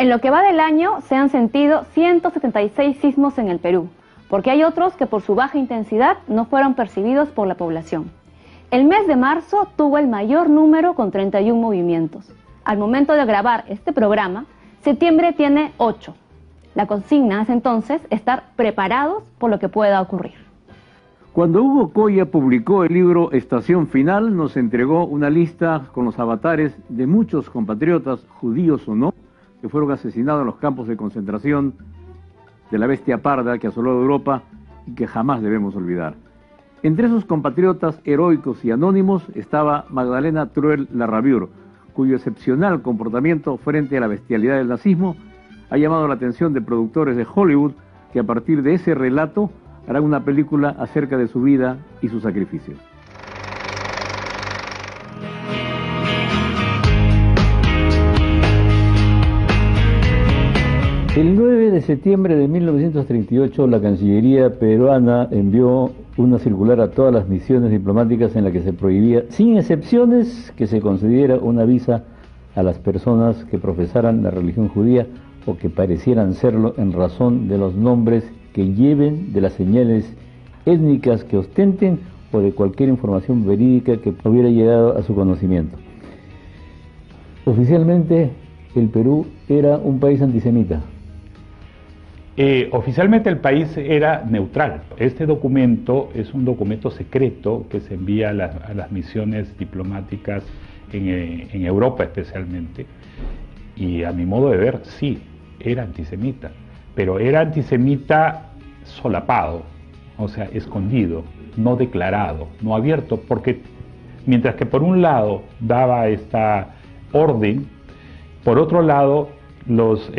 En lo que va del año se han sentido 176 sismos en el Perú, porque hay otros que por su baja intensidad no fueron percibidos por la población. El mes de marzo tuvo el mayor número con 31 movimientos. Al momento de grabar este programa, septiembre tiene 8. La consigna es entonces estar preparados por lo que pueda ocurrir. Cuando Hugo Coya publicó el libro Estación Final, nos entregó una lista con los avatares de muchos compatriotas, judíos o no, que fueron asesinados en los campos de concentración de la bestia parda que asoló Europa y que jamás debemos olvidar. Entre esos compatriotas heroicos y anónimos estaba Magdalena Truel Larrabiur, cuyo excepcional comportamiento frente a la bestialidad del nazismo ha llamado la atención de productores de Hollywood que a partir de ese relato harán una película acerca de su vida y sus sacrificios. El 9 de septiembre de 1938, la Cancillería peruana envió una circular a todas las misiones diplomáticas en la que se prohibía, sin excepciones, que se concediera una visa a las personas que profesaran la religión judía o que parecieran serlo en razón de los nombres que lleven, de las señales étnicas que ostenten o de cualquier información verídica que hubiera llegado a su conocimiento. Oficialmente, el Perú era un país antisemita. Oficialmente el país era neutral. Este documento es un documento secreto que se envía a las misiones diplomáticas en Europa especialmente, y a mi modo de ver sí, era antisemita, pero era antisemita solapado, o sea, escondido, no declarado, no abierto, porque mientras que por un lado daba esta orden, por otro lado los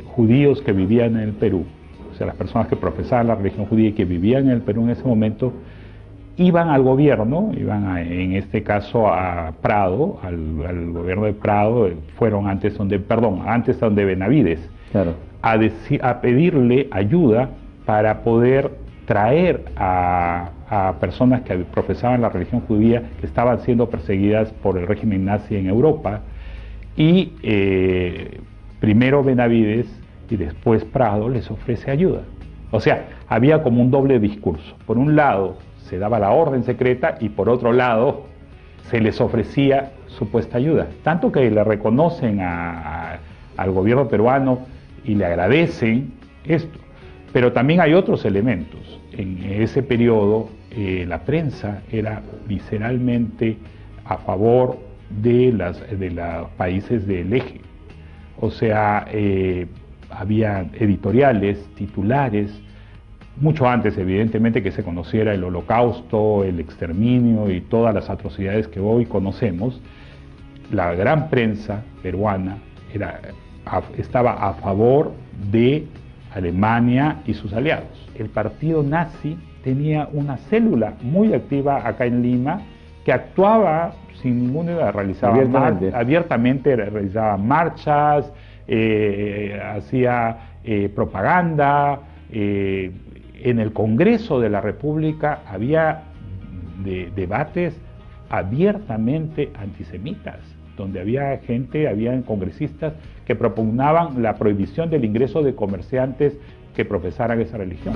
judíos que vivían en el Perú, o sea, las personas que profesaban la religión judía y que vivían en el Perú en ese momento, iban al gobierno, en este caso a Prado, al gobierno de Prado, fueron antes donde Benavides, claro, a pedirle ayuda para poder traer a personas que profesaban la religión judía, que estaban siendo perseguidas por el régimen nazi en Europa, y primero Benavides y después Prado les ofrece ayuda. O sea, había como un doble discurso. Por un lado se daba la orden secreta y por otro lado se les ofrecía supuesta ayuda. Tanto que le reconocen al gobierno peruano y le agradecen esto. Pero también hay otros elementos. En ese periodo la prensa era visceralmente a favor de los países del eje. O sea, había editoriales, titulares, mucho antes evidentemente que se conociera el Holocausto, el exterminio y todas las atrocidades que hoy conocemos. La gran prensa peruana estaba a favor de Alemania y sus aliados. El partido nazi tenía una célula muy activa acá en Lima que actuaba sin ninguna duda, abiertamente realizaba marchas, hacía propaganda. En el Congreso de la República había debates abiertamente antisemitas, donde había congresistas que propugnaban la prohibición del ingreso de comerciantes que profesaran esa religión.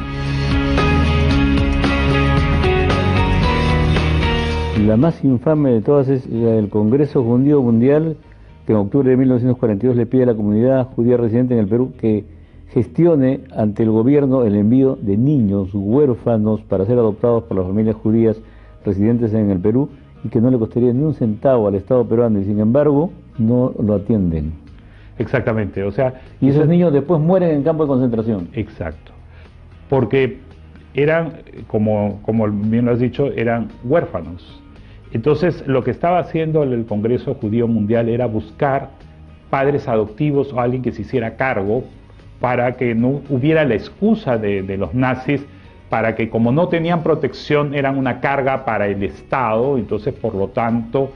La más infame de todas es la del Congreso Judío Mundial, que en octubre de 1942 le pide a la comunidad judía residente en el Perú que gestione ante el gobierno el envío de niños huérfanos para ser adoptados por las familias judías residentes en el Perú y que no le costaría ni un centavo al Estado peruano, y sin embargo no lo atienden. Exactamente, o sea... Y esos niños después mueren en campo de concentración. Exacto, porque eran, como bien lo has dicho, eran huérfanos. Entonces lo que estaba haciendo el Congreso Judío Mundial era buscar padres adoptivos o alguien que se hiciera cargo para que no hubiera la excusa de los nazis, para que como no tenían protección eran una carga para el Estado, entonces por lo tanto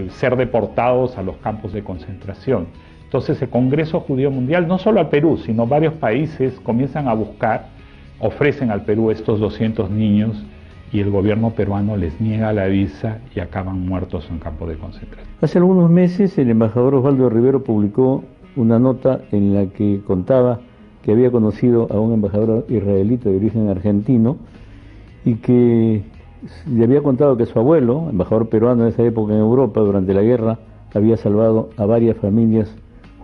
ser deportados a los campos de concentración. Entonces el Congreso Judío Mundial, no solo al Perú, sino varios países comienzan a buscar, ofrecen al Perú estos 200 niños y el gobierno peruano les niega la visa y acaban muertos en campo de concentración. Hace algunos meses el embajador Osvaldo Rivero publicó una nota en la que contaba que había conocido a un embajador israelita de origen argentino y que le había contado que su abuelo, embajador peruano de esa época en Europa durante la guerra, había salvado a varias familias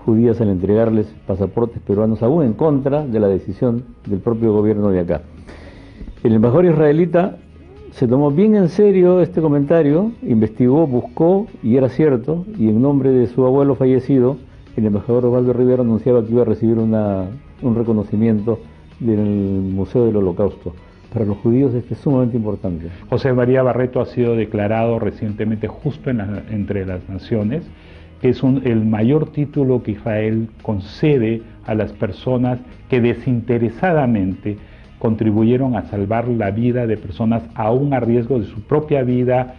judías al entregarles pasaportes peruanos, aún en contra de la decisión del propio gobierno de acá. El embajador israelita se tomó bien en serio este comentario, investigó, buscó y era cierto, y en nombre de su abuelo fallecido, el embajador Osvaldo Rivera anunciaba que iba a recibir un reconocimiento del Museo del Holocausto. Para los judíos esto es sumamente importante. José María Barreto ha sido declarado recientemente justo entre las naciones, que es el mayor título que Israel concede a las personas que desinteresadamente contribuyeron a salvar la vida de personas aún a riesgo de su propia vida,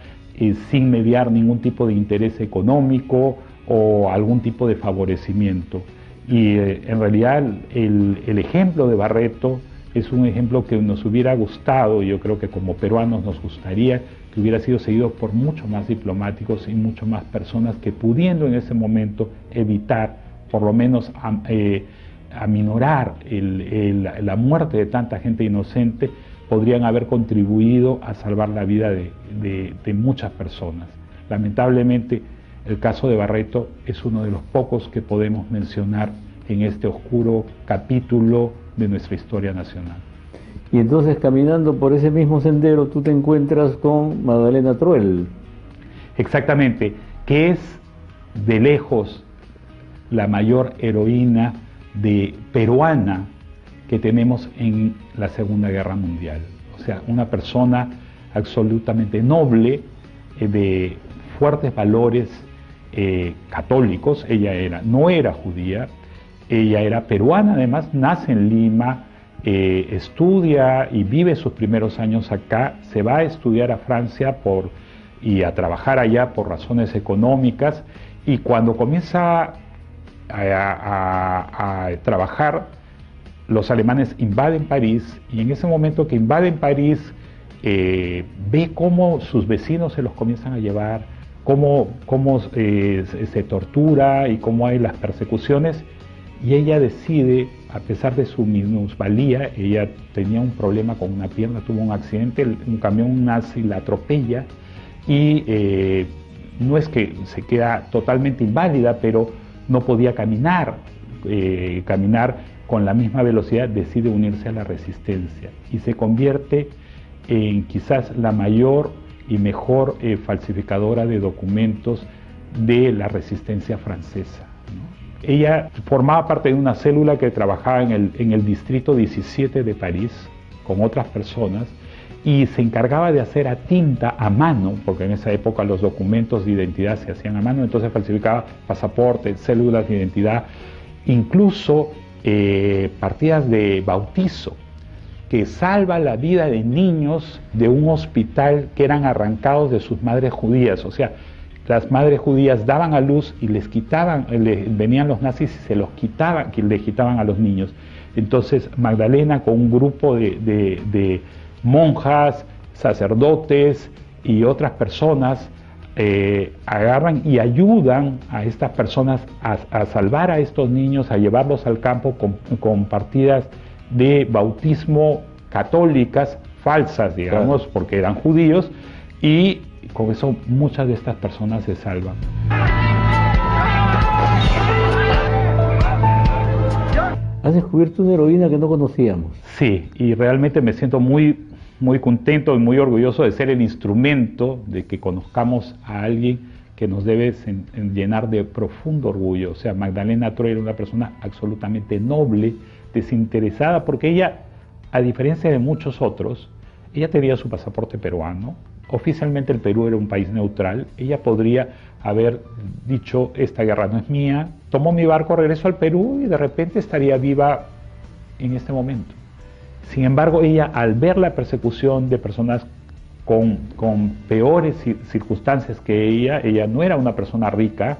sin mediar ningún tipo de interés económico o algún tipo de favorecimiento. Y en realidad el ejemplo de Barreto es un ejemplo que nos hubiera gustado, y yo creo que como peruanos nos gustaría que hubiera sido seguido por muchos más diplomáticos y muchas más personas que, pudiendo en ese momento evitar, por lo menos aminorar la muerte de tanta gente inocente, podrían haber contribuido a salvar la vida de muchas personas. Lamentablemente, el caso de Barreto es uno de los pocos que podemos mencionar en este oscuro capítulo de nuestra historia nacional. Y entonces, caminando por ese mismo sendero, tú te encuentras con Magdalena Truell. Exactamente, que es de lejos la mayor heroína peruana que tenemos en la Segunda Guerra Mundial. O sea, una persona absolutamente noble, de fuertes valores católicos. Ella no era judía, ella era peruana, además nace en Lima, estudia y vive sus primeros años acá, se va a estudiar a Francia y a trabajar allá por razones económicas, y cuando comienza a trabajar, los alemanes invaden París, y en ese momento que invaden París, ve cómo sus vecinos se los comienzan a llevar, cómo se tortura y cómo hay las persecuciones, y ella decide, a pesar de su minusvalía, ella tenía un problema con una pierna, tuvo un accidente, un camión nazi la atropella, y no es que se queda totalmente inválida, pero no podía caminar con la misma velocidad, decide unirse a la resistencia y se convierte en quizás la mayor y mejor falsificadora de documentos de la resistencia francesa, ¿no? Ella formaba parte de una célula que trabajaba en el distrito 17 de París con otras personas, y se encargaba de hacer a tinta, a mano, porque en esa época los documentos de identidad se hacían a mano, entonces falsificaba pasaportes, células de identidad, incluso partidas de bautizo, que salva la vida de niños de un hospital que eran arrancados de sus madres judías. O sea, las madres judías daban a luz y venían los nazis y les quitaban a los niños. Entonces Magdalena, con un grupo de monjas, sacerdotes y otras personas, agarran y ayudan a estas personas a salvar a estos niños, a llevarlos al campo con partidas de bautismo católicas, falsas, digamos, claro, porque eran judíos, y con eso muchas de estas personas se salvan. Has descubierto una heroína que no conocíamos. Sí, y realmente me siento muy contento y muy orgulloso de ser el instrumento de que conozcamos a alguien que nos debe llenar de profundo orgullo. O sea, Magdalena Truell era una persona absolutamente noble, desinteresada, porque ella, a diferencia de muchos otros, ella tenía su pasaporte peruano. Oficialmente el Perú era un país neutral. Ella podría haber dicho: esta guerra no es mía, tomo mi barco, regreso al Perú, y de repente estaría viva en este momento. Sin embargo, ella, al ver la persecución de personas con peores circunstancias que ella no era una persona rica,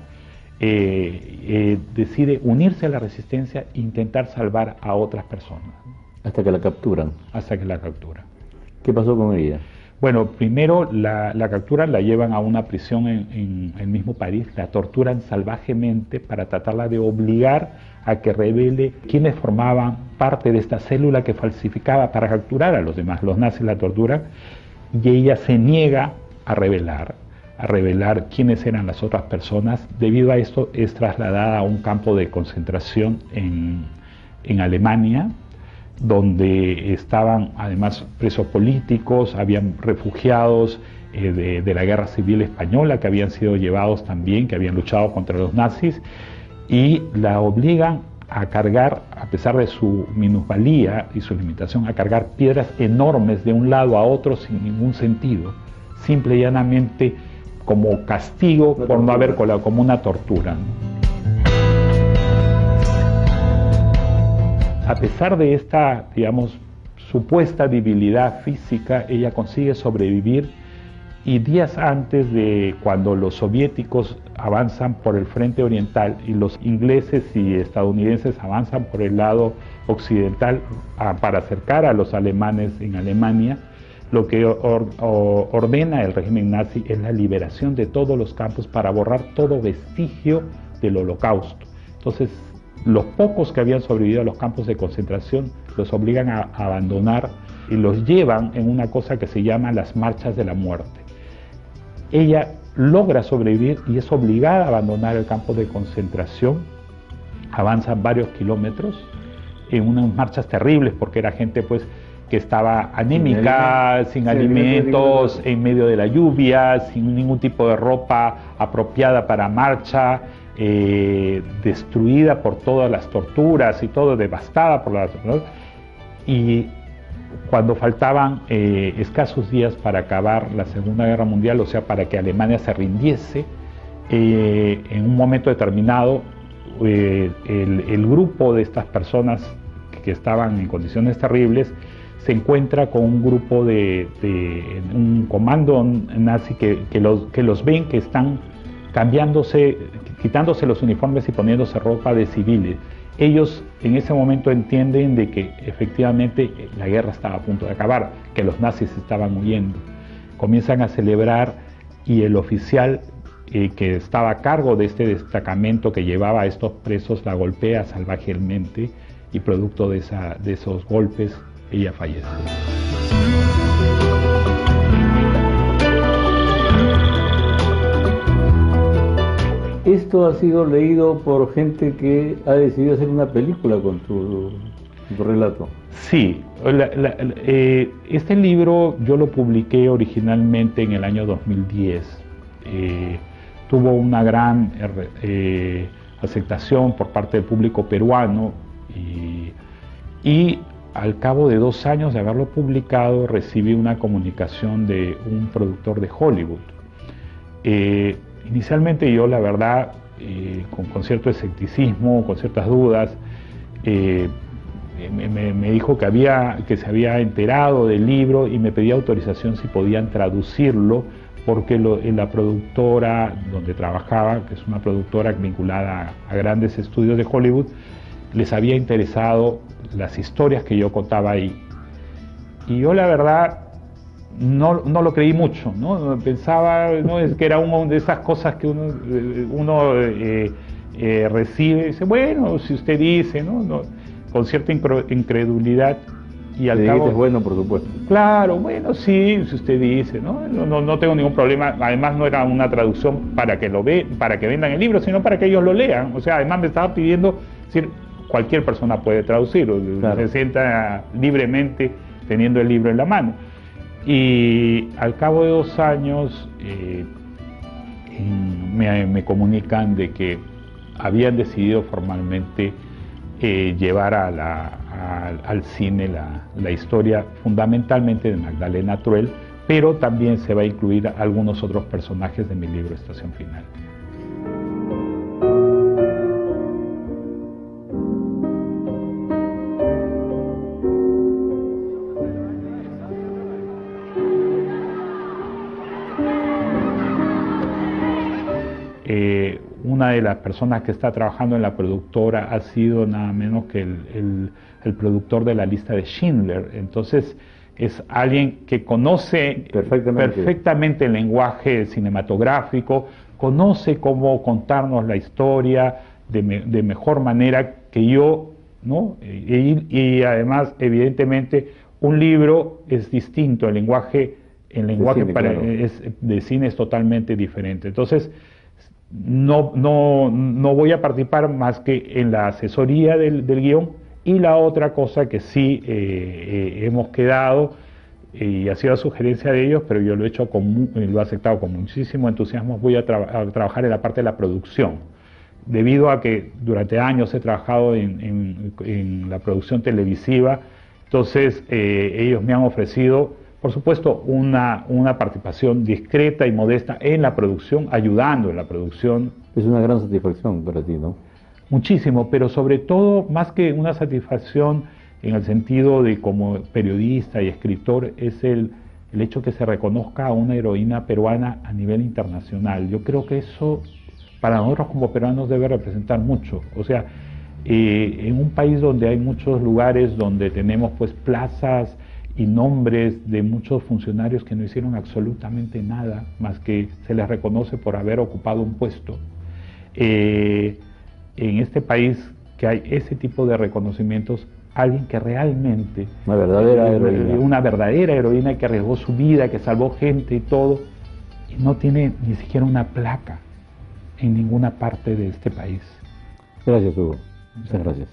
decide unirse a la resistencia e intentar salvar a otras personas. Hasta que la capturan. Hasta que la capturan. ¿Qué pasó con ella? Bueno, primero la capturan, la llevan a una prisión en el mismo París, la torturan salvajemente para tratarla de obligar a que revele quiénes formaban parte de esta célula que falsificaba para capturar a los demás. Los nazis la torturan y ella se niega a revelar quiénes eran las otras personas. Debido a esto es trasladada a un campo de concentración en Alemania, donde estaban además presos políticos, habían refugiados de la guerra civil española que habían sido llevados también, que habían luchado contra los nazis, y la obligan a cargar, a pesar de su minusvalía y su limitación, a cargar piedras enormes de un lado a otro sin ningún sentido, simple y llanamente como castigo por no haber colado, como una tortura, ¿no? A pesar de esta, digamos, supuesta debilidad física, ella consigue sobrevivir, y días antes de cuando los soviéticos avanzan por el frente oriental y los ingleses y estadounidenses avanzan por el lado occidental para acercar a los alemanes en Alemania, lo que ordena el régimen nazi es la liberación de todos los campos para borrar todo vestigio del Holocausto. Entonces, los pocos que habían sobrevivido a los campos de concentración los obligan a abandonar y los llevan en una cosa que se llama las marchas de la muerte. Ella logra sobrevivir y es obligada a abandonar el campo de concentración, avanza varios kilómetros en unas marchas terribles porque era gente pues que estaba anémica, sin alimentos, en medio de la lluvia, sin ningún tipo de ropa apropiada para marcha, destruida por todas las torturas y todo, devastada por las, ¿no? Y cuando faltaban escasos días para acabar la Segunda Guerra Mundial, o sea, para que Alemania se rindiese, en un momento determinado, el grupo de estas personas que estaban en condiciones terribles se encuentra con un grupo de un comando nazi que los ven que están cambiándose, quitándose los uniformes y poniéndose ropa de civiles. Ellos en ese momento entienden de que efectivamente la guerra estaba a punto de acabar, que los nazis estaban huyendo. Comienzan a celebrar y el oficial que estaba a cargo de este destacamento que llevaba a estos presos la golpea salvajemente y producto de esos golpes ella fallece. Esto ha sido leído por gente que ha decidido hacer una película con tu relato. Sí, este libro yo lo publiqué originalmente en el año 2010. Tuvo una gran aceptación por parte del público peruano y al cabo de 2 años de haberlo publicado recibí una comunicación de un productor de Hollywood. Inicialmente yo, la verdad, con cierto escepticismo, con ciertas dudas, me dijo que se había enterado del libro y me pedía autorización si podían traducirlo, porque la productora donde trabajaba, que es una productora vinculada a grandes estudios de Hollywood, les había interesado las historias que yo contaba ahí. Y yo, la verdad, no lo creí mucho, ¿no? Pensaba, ¿no? Es que era una de esas cosas que uno recibe y dice, bueno, si usted dice, ¿no? Con cierta incredulidad. Y al cabo, bueno, por supuesto. Claro, bueno, sí, si usted dice, no tengo ningún problema. Además no era una traducción para que vendan el libro, sino para que ellos lo lean. O sea, además me estaba pidiendo, decir, cualquier persona puede traducirlo, claro. Se sienta libremente teniendo el libro en la mano. Y al cabo de 2 años me comunican de que habían decidido formalmente llevar al cine la historia fundamentalmente de Magdalena Truell, pero también se va a incluir algunos otros personajes de mi libro Estación Final. Una de las personas que está trabajando en la productora ha sido nada menos que el productor de La Lista de Schindler. Entonces es alguien que conoce perfectamente el lenguaje cinematográfico, conoce cómo contarnos la historia de mejor manera que yo, ¿no? Y además, evidentemente, un libro es distinto, el lenguaje de cine es totalmente diferente. Entonces, no voy a participar más que en la asesoría del guión. Y la otra cosa que sí hemos quedado, y ha sido a sugerencia de ellos, pero yo lo he aceptado con muchísimo entusiasmo, voy a trabajar en la parte de la producción. Debido a que durante años he trabajado en la producción televisiva, entonces ellos me han ofrecido, por supuesto, una participación discreta y modesta en la producción, ayudando en la producción. Es una gran satisfacción para ti, ¿no? Muchísimo, pero sobre todo, más que una satisfacción en el sentido de como periodista y escritor, es el hecho que se reconozca a una heroína peruana a nivel internacional. Yo creo que eso para nosotros como peruanos debe representar mucho. O sea, en un país donde hay muchos lugares, donde tenemos pues plazas y nombres de muchos funcionarios que no hicieron absolutamente nada, más que se les reconoce por haber ocupado un puesto. En este país que hay ese tipo de reconocimientos, alguien que realmente, una verdadera heroína que arriesgó su vida, que salvó gente y todo, y no tiene ni siquiera una placa en ninguna parte de este país. Gracias, Hugo. Muchas gracias.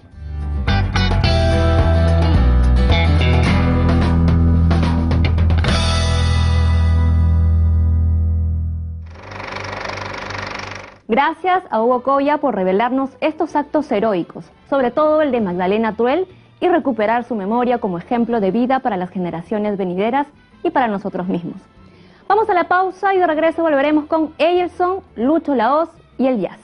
Gracias a Hugo Coya por revelarnos estos actos heroicos, sobre todo el de Magdalena Truell, y recuperar su memoria como ejemplo de vida para las generaciones venideras y para nosotros mismos. Vamos a la pausa y de regreso volveremos con Eyerson, Lucho Lahoz y el jazz.